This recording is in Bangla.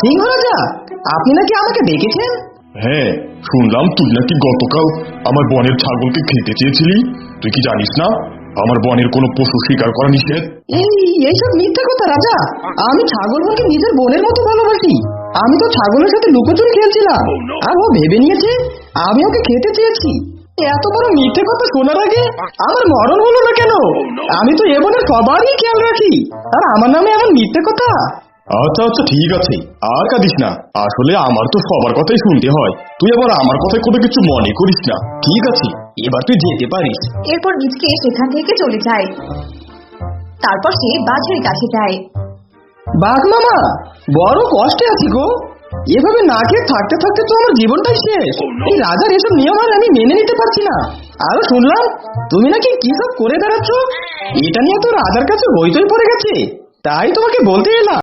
সিংহ রাজা, আপনি নাকি আমাকে ডেকেছেন? হ্যাঁ, শুনলাম তুই নাকি গতকাল আমার বনের ছাগলকে খেতে চেয়েছিলি। তুই কি জানিস না আমার বনের কোনো পশু শিকার করা নিষেধ? এইসব মিথ্যা কথা রাজা। আমি ছাগল বোনকে নিজের বোনের মতো ভালোবাসি। আমি তো ছাগলের সাথে লুকোচুরি খেলছিলাম, আর ও ভেবে নিয়েছে আমি ওকে খেতে চেয়েছি। এত বড় মিথ্যে কথা শোনার আগে আমার মরণ হলো না কেন? আমি তো এ বনের সবারই খেয়াল রাখি, আর আমার নামে এমন মিথ্যে কথা। আচ্ছা আচ্ছা, ঠিক আছে, আর কাঁদিস না। আসলে আমার তো সবার কথাই শুনতে হয়, তুই আবার আমার কথায় কোনো কিছু মনে করিস না। ঠিক আছে, এবার তুই যেতে পারিস। এরপর মিচকে সেখান থেকে চলে যায়। তারপর সে বাঘের কাছে যায়। বাঘ মামা, বড় কষ্টে আছি গো। এভাবে না খেয়ে থাকতে থাকতে তো আমার জীবনটাই শেষ। এই রাজার এসব নিয়ম আর আমি মেনে নিতে পারছি না। আরো শুনলাম তুমি নাকি কি সব করে বেড়াচ্ছ। এটা নিয়ে তো রাজার কাছে হইচই পড়ে গেছে, তাই তোমাকে বলতে এলাম।